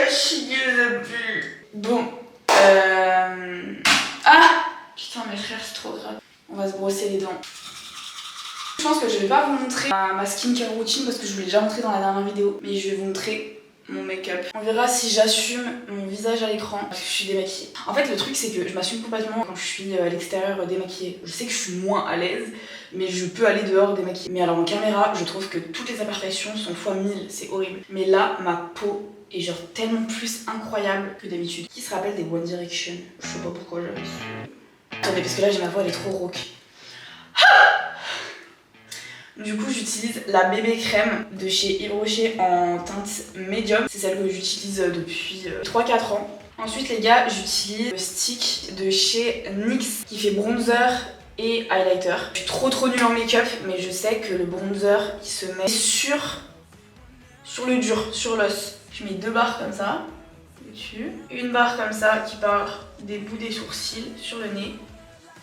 fatiguée depuis. Bon. Putain, mes frères, c'est trop grave. On va se brosser les dents. Je pense que je vais pas vous montrer ma skincare routine parce que je vous l'ai déjà montré dans la dernière vidéo. Mais je vais vous montrer mon make-up. On verra si j'assume mon visage à l'écran parce que je suis démaquillée. En fait, le truc, c'est que je m'assume complètement quand je suis à l'extérieur démaquillée. Je sais que je suis moins à l'aise, mais je peux aller dehors démaquillée. Mais alors en caméra, je trouve que toutes les imperfections sont fois 1000. C'est horrible. Mais là, ma peau est genre tellement plus incroyable que d'habitude. Qui se rappelle des One Direction? Je sais pas pourquoi j'avais su. Attendez, parce que là, j'ai ma voix, elle est trop rauque. Du coup, j'utilise la bébé crème de chez Yves Rocher en teinte médium. C'est celle que j'utilise depuis 3-4 ans. Ensuite, les gars, j'utilise le stick de chez NYX qui fait bronzer et highlighter. Je suis trop nulle en make-up, mais je sais que le bronzer, il se met sur le dur, sur l'os. Je mets 2 barres comme ça, dessus. Une barre comme ça qui part des bouts des sourcils sur le nez.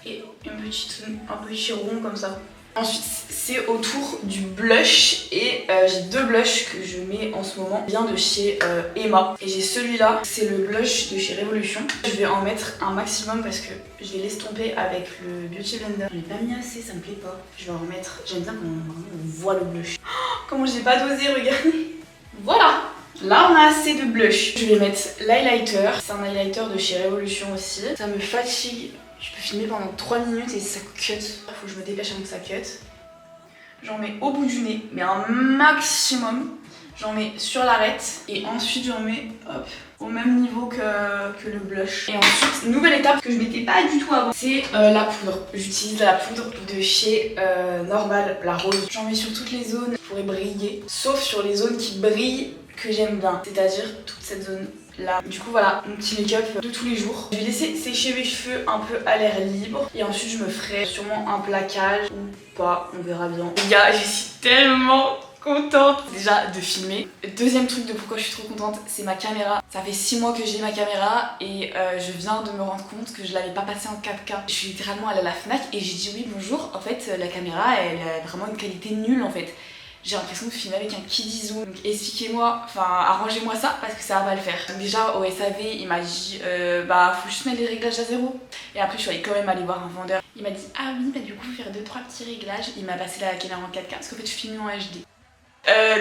Et un petit rond comme ça. Ensuite, c'est autour du blush et j'ai 2 blushs que je mets en ce moment, bien de chez Emma. Et j'ai celui-là, c'est le blush de chez Révolution. Je vais en mettre un maximum parce que je vais l'estomper avec le Beauty Blender. Je l'ai pas mis assez, ça me plaît pas. Je vais en remettre, j'aime bien quand on voit le blush. Oh, comment j'ai pas dosé, regardez. Voilà. Là, on a assez de blush. Je vais mettre l'highlighter. C'est un highlighter de chez Révolution aussi. Ça me fatigue. Je peux filmer pendant 3 minutes et ça cut. Faut que je me dépêche avant que ça cut. J'en mets au bout du nez, mais un maximum. J'en mets sur l'arête et ensuite j'en mets hop, au même niveau que le blush. Et ensuite, nouvelle étape que je mettais pas du tout avant, c'est la poudre. J'utilise la poudre de chez Normal, la rose. J'en mets sur toutes les zones qui pourraient briller, sauf sur les zones qui brillent que j'aime bien, c'est-à-dire toute cette zone là. Du coup voilà, mon petit make-up de tous les jours. Je vais laisser sécher mes cheveux un peu à l'air libre et ensuite je me ferai sûrement un plaquage ou pas, on verra bien. Les gars, je suis tellement contente déjà de filmer. Deuxième truc de pourquoi je suis trop contente, c'est ma caméra. Ça fait 6 mois que j'ai ma caméra et je viens de me rendre compte que je l'avais pas passée en 4K. Je suis littéralement allée à la Fnac et j'ai dit oui bonjour, en fait la caméra elle a vraiment une qualité nulle en fait. J'ai l'impression de filmer avec un Kiddy Zoom. Donc expliquez-moi, enfin arrangez-moi ça parce que ça va pas le faire. Donc déjà au SAV il m'a dit faut juste mettre les réglages à 0. Et après je suis allée quand même aller voir un vendeur. Il m'a dit ah oui bah du coup faire 2-3 petits réglages. Il m'a passé la caméra en 4K parce qu'en fait je filme en HD.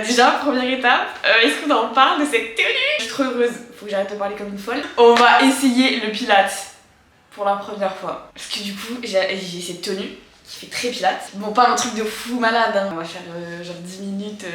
Déjà première étape, est-ce qu'on en parle de cette tenue? Je suis trop heureuse, faut que j'arrête de parler comme une folle. On va essayer le pilates pour la première fois. Parce que du coup j'ai cette tenue qui fait très pilates. Bon, pas un truc de fou malade, hein. On va faire genre 10 minutes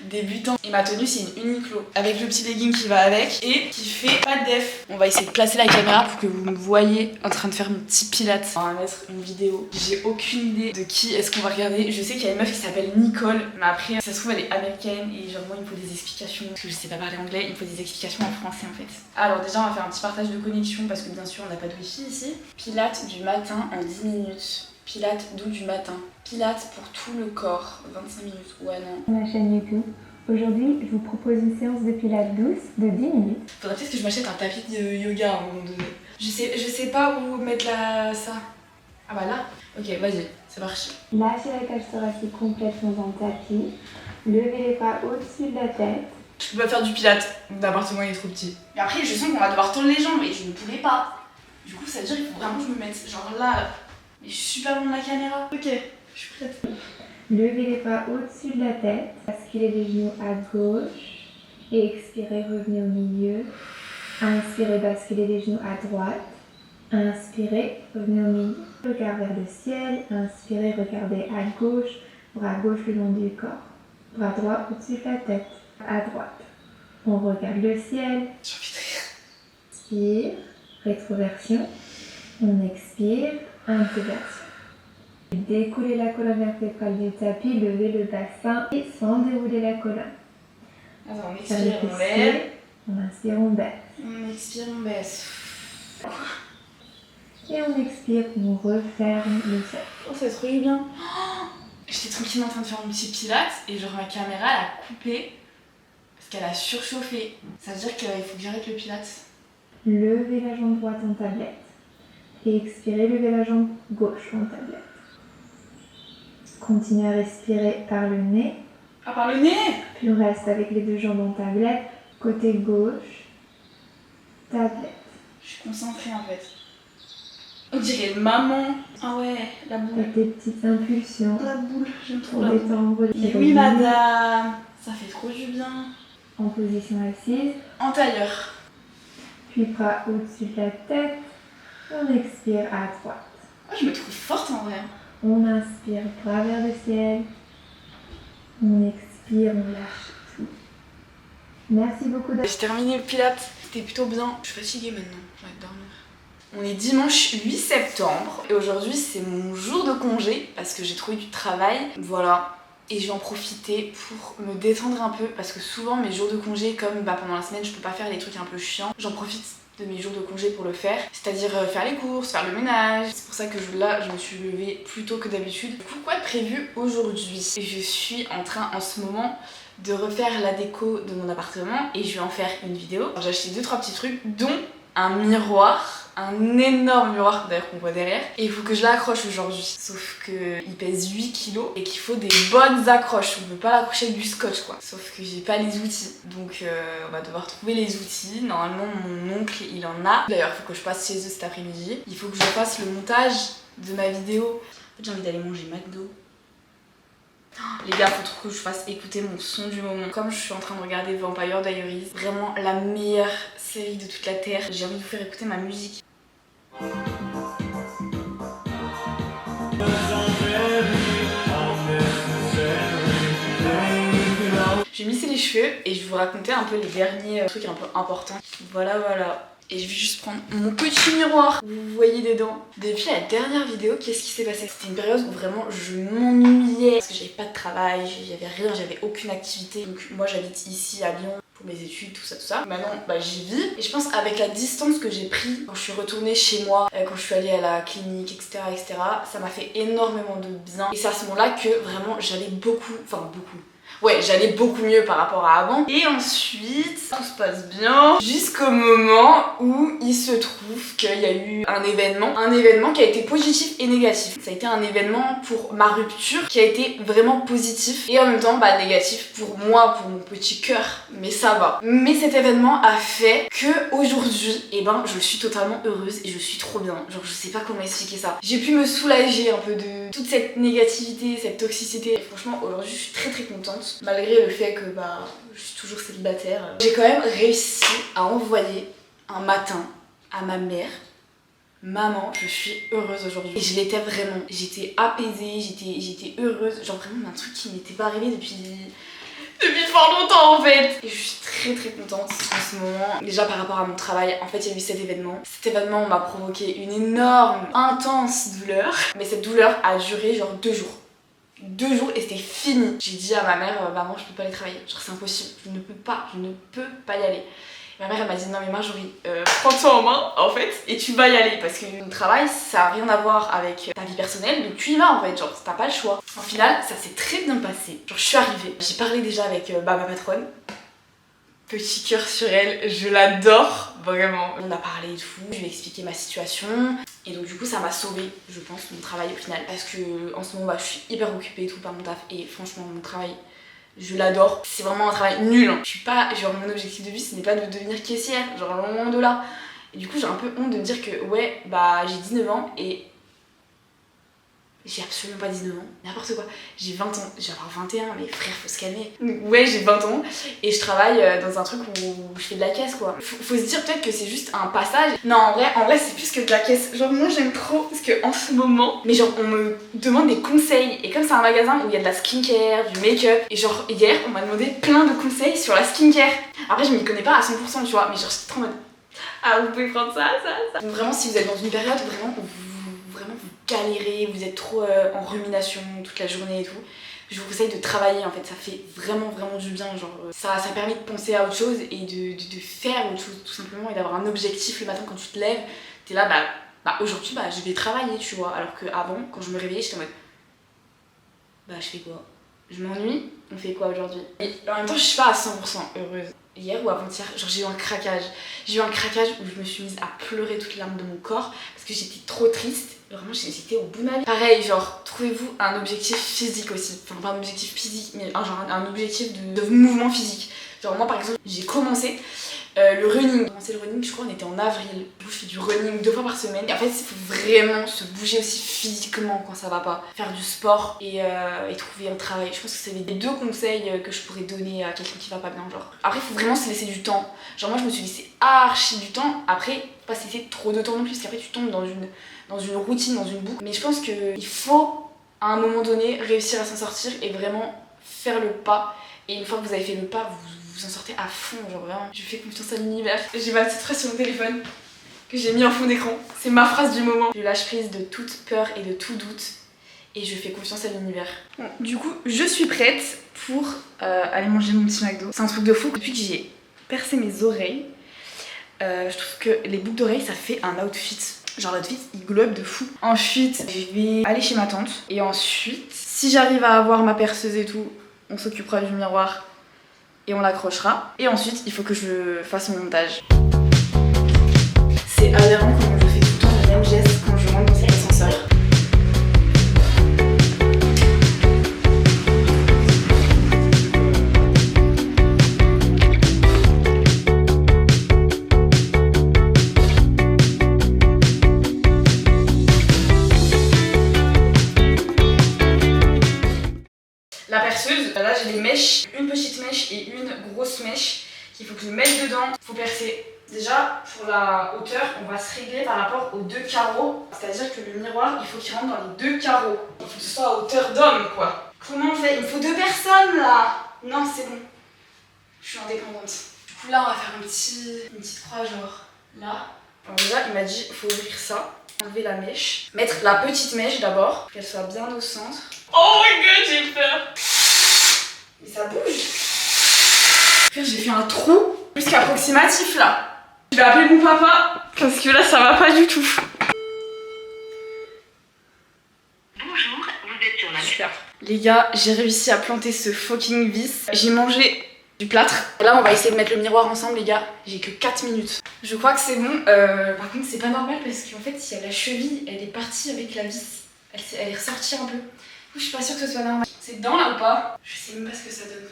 débutant. Et ma tenue, c'est une Uniqlo avec le petit legging qui va avec et qui fait pas de def. On va essayer de placer la caméra pour que vous me voyez en train de faire mon petit pilates. On va mettre une vidéo. J'ai aucune idée de qui est-ce qu'on va regarder. Je sais qu'il y a une meuf qui s'appelle Nicole, mais après, ça se trouve, elle est américaine et genre moi, il me faut des explications. Parce que je sais pas parler anglais, il me faut des explications en français en fait. Alors, déjà, on va faire un petit partage de connexion parce que bien sûr, on n'a pas de wifi ici. Pilates du matin en 10 minutes. Pilates doux du matin. Pilates pour tout le corps. 25 minutes. Ouais, non. Ma chaîne YouTube. Aujourd'hui, je vous propose une séance de pilates douce de 10 minutes. Faudrait peut-être que je m'achète un tapis de yoga à un moment donné. Je sais pas où mettre ça. Ah bah là. Ok, vas-y, c'est parti. Lâchez la cage thoracique complètement dans le tapis. Levez les bras au-dessus de la tête. Je peux pas faire du pilates. L'appartement il est trop petit. Mais après, je sens qu'on va devoir tendre les jambes et je ne pourrais pas. Du coup, ça veut dire qu'il faut vraiment que je me mette genre là. Mais je suis super loin de la caméra. Ok, je suis prête. Levez les bras au-dessus de la tête. Basculez les genoux à gauche. Et expirez, revenez au milieu. Inspirez, basculez les genoux à droite. Inspirez, revenez au milieu. Regard vers le ciel. Inspirez, regardez à gauche. Bras gauche le long du corps. Bras droit au-dessus de la tête. À droite. On regarde le ciel. J'ai envie de rire. Inspire, rétroversion. On expire, intégration. Découlez la colonne vertébrale du tapis, levez le bassin et sans dérouler la colonne. Attends, on expire, on lève. On inspire, on baisse. On expire, on baisse. Et on expire, on referme le cercle. Oh, ça se trouve bien. Oh, j'étais tranquillement en train de faire mon petit pilates et genre ma caméra elle a coupé parce qu'elle a surchauffé. Ça veut dire qu'il faut que j'arrête le pilates. Levez la jambe droite en tablette. Et expirez, levez la jambe gauche en tablette. Continuez à respirer par le nez. Ah, par le nez. Puis on reste avec les deux jambes en tablette. Côté gauche. tablette. Je suis concentrée en fait. On dirait maman. Ah ouais, la boule. Avec des petites impulsions La boule, j'aime trop pour la boule. détendre le Mais oui madame, ça fait trop du bien. En position assise, En tailleur. puis bras au-dessus de la tête. On expire à droite. Oh, je me trouve forte en vrai. On inspire, bras vers le ciel. On expire, on lâche tout. Merci beaucoup J'ai terminé le pilates, c'était plutôt bien. Je suis fatiguée maintenant, je vais dormir. On est dimanche 8 septembre et aujourd'hui c'est mon jour de congé parce que j'ai trouvé du travail. Voilà. Et je vais en profiter pour me détendre un peu parce que souvent mes jours de congé, comme pendant la semaine je peux pas faire les trucs un peu chiants, j'en profite de mes jours de congé pour le faire, c'est-à-dire faire les courses, faire le ménage. C'est pour ça que là je me suis levée plus tôt que d'habitude. Du coup, quoi de prévu aujourd'hui? Je suis en train en ce moment de refaire la déco de mon appartement et je vais en faire une vidéo. J'ai acheté 2-3 petits trucs dont un miroir. Un énorme miroir d'ailleurs qu'on voit derrière et il faut que je l'accroche aujourd'hui, sauf qu'il pèse 8 kilos et qu'il faut des bonnes accroches, on peut pas l'accrocher avec du scotch quoi, sauf que j'ai pas les outils donc on va devoir trouver les outils. Normalement mon oncle il en a, d'ailleurs il faut que je passe chez eux cet après-midi, il faut que je fasse le montage de ma vidéo. En fait j'ai envie d'aller manger McDo. Les gars, faut trop que je fasse écouter mon son du moment. Comme je suis en train de regarder Vampire Diaries, vraiment la meilleure série de toute la terre, j'ai envie de vous faire écouter ma musique. Je vais lisser les cheveux et je vais vous raconter un peu les derniers trucs un peu importants. Voilà. Et je vais juste prendre mon petit miroir. Vous voyez dedans. Depuis la dernière vidéo, qu'est-ce qui s'est passé? C'était une période où vraiment je m'ennuyais parce que j'avais pas de travail, j'avais rien, j'avais aucune activité. Donc moi j'habite ici à Lyon pour mes études, tout ça. Maintenant j'y vis. Et je pense avec la distance que j'ai pris quand je suis retournée chez moi, quand je suis allée à la clinique, etc. ça m'a fait énormément de bien. Et c'est à ce moment-là que vraiment j'allais j'allais beaucoup mieux par rapport à avant. Et ensuite, tout se passe bien jusqu'au moment où il se trouve qu'il y a eu un événement qui a été positif et négatif. Ça a été un événement pour ma rupture qui a été vraiment positif et en même temps négatif pour moi, pour mon petit cœur, mais ça va. Mais cet événement a fait que aujourd'hui, je suis totalement heureuse et je suis trop bien. Genre je sais pas comment expliquer ça. J'ai pu me soulager un peu de toute cette négativité, cette toxicité. Et franchement aujourd'hui je suis très très contente. Malgré le fait que je suis toujours célibataire. J'ai quand même réussi à envoyer un matin à ma mère: maman, je suis heureuse aujourd'hui. Et je l'étais vraiment. J'étais apaisée, j'étais heureuse. Genre vraiment un truc qui m'était pas arrivé depuis fort longtemps en fait. Et je suis très très contente en ce moment. Déjà par rapport à mon travail, en fait il y a eu cet événement. Cet événement m'a provoqué une énorme, intense douleur. Mais cette douleur a duré genre 2 jours. 2 jours et c'était fini. J'ai dit à ma mère: maman je peux pas aller travailler, genre c'est impossible, je ne peux pas y aller. Et ma mère elle m'a dit: non mais Marjorie, prends-toi en main en fait et tu vas y aller parce que le travail ça a rien à voir avec ta vie personnelle, donc tu y vas en fait, genre t'as pas le choix. En final ça s'est très bien passé, genre je suis arrivée, j'ai parlé déjà avec ma patronne. Petit cœur sur elle, je l'adore, vraiment. On a parlé et tout, je lui ai expliqué ma situation. Et donc du coup ça m'a sauvée, je pense, mon travail au final. Parce que en ce moment je suis hyper occupée et tout par mon taf. Et franchement mon travail, je l'adore. C'est vraiment un travail nul. Je suis pas, genre mon objectif de vie ce n'est pas de devenir caissière, genre loin de là. Et du coup j'ai un peu honte de me dire que j'ai 19 ans et j'ai absolument pas 19 ans, n'importe quoi. J'ai 20 ans, j'ai avoir 21, mais frère, faut se calmer. Ouais, j'ai 20 ans et je travaille dans un truc où je fais de la caisse quoi. Faut se dire peut-être que c'est juste un passage. Non, en vrai c'est plus que de la caisse. Genre moi j'aime trop parce que en ce moment, mais genre on me demande des conseils et comme c'est un magasin où il y a de la skincare, du make-up et genre hier on m'a demandé plein de conseils sur la skincare. Après je m'y connais pas à 100% tu vois, mais genre c'est trop en mode vous pouvez prendre ça. Donc vraiment si vous êtes dans une période vraiment où vous galérez, vous êtes trop en rumination toute la journée et tout, je vous conseille de travailler en fait, ça fait vraiment du bien, genre ça permet de penser à autre chose et de faire autre chose tout simplement et d'avoir un objectif le matin quand tu te lèves, t'es là aujourd'hui je vais travailler tu vois, alors qu'avant quand je me réveillais j'étais en mode je fais quoi? Je m'ennuie, on fait quoi aujourd'hui? Et en même temps je suis pas à 100% heureuse. Hier ou avant-hier, genre j'ai eu un craquage où je me suis mise à pleurer toutes les larmes de mon corps parce que j'étais trop triste. Vraiment j'étais au bout de ma vie. Pareil, genre trouvez-vous un objectif physique aussi. Enfin pas un objectif physique mais un objectif de mouvement physique. Genre moi par exemple j'ai commencé Le running, commencé le running, je crois on était en avril. Je fais du running 2 fois par semaine. Et en fait, il faut vraiment se bouger aussi physiquement quand ça va pas. Faire du sport et trouver un travail. Je pense que c'est les 2 conseils que je pourrais donner à quelqu'un qui va pas bien. Genre. Après, il faut vraiment se laisser du temps. Genre, moi, je me suis laissé archi du temps. Après, pas se laisser trop de temps non plus, parce qu'après, tu tombes dans une routine, dans une boucle. Mais je pense qu'il faut, à un moment donné, réussir à s'en sortir et vraiment faire le pas. Et une fois que vous avez fait le pas, vous en sortez à fond, genre vraiment. Je fais confiance à l'univers. J'ai ma petite phrase sur mon téléphone que j'ai mis en fond d'écran. C'est ma phrase du moment. Je lâche prise de toute peur et de tout doute et je fais confiance à l'univers. Bon, du coup, je suis prête pour aller manger mon petit McDo. C'est un truc de fou. Depuis que j'ai percé mes oreilles, je trouve que les boucles d'oreilles, ça fait un outfit. Genre l'outfit, il globe de fou. Ensuite, je vais aller chez ma tante. Et ensuite, si j'arrive à avoir ma perceuse et tout, on s'occupera du miroir et on l'accrochera. Et ensuite, il faut que je fasse mon montage. C'est aberrant comment je fais tout le temps le même geste quand je monte dans cet ascenseur. La perceuse, là j'ai des mèches, une petite mèche et une grosse mèche qu'il faut que je mette dedans. Il faut percer. Déjà, pour la hauteur, on va se régler par rapport aux 2 carreaux. C'est-à-dire que le miroir, il faut qu'il rentre dans les 2 carreaux. Il faut que ce soit à hauteur d'homme, quoi. Comment on fait? Il me faut 2 personnes, là. Non, c'est bon. Je suis indépendante. Du coup, là, on va faire une petite croix, genre là. Alors déjà, il m'a dit, il faut ouvrir ça, enlever la mèche, mettre la petite mèche d'abord, qu'elle soit bien au centre. Oh my god, j'ai peur. Mais ça bouge. J'ai fait un trou plus qu'approximatif là. Je vais appeler mon papa parce que là ça va pas du tout. Bonjour, vous êtes sur la... Super. Les gars, j'ai réussi à planter ce fucking vis. J'ai mangé du plâtre. Là on va essayer de mettre le miroir ensemble les gars. J'ai que 4 minutes. Je crois que c'est bon. Par contre c'est pas normal parce qu'en fait il y a la cheville, elle est partie avec la vis. Elle est ressortie un peu. Je suis pas sûre que ce soit normal. C'est dedans là ou pas? Je sais même pas ce que ça donne.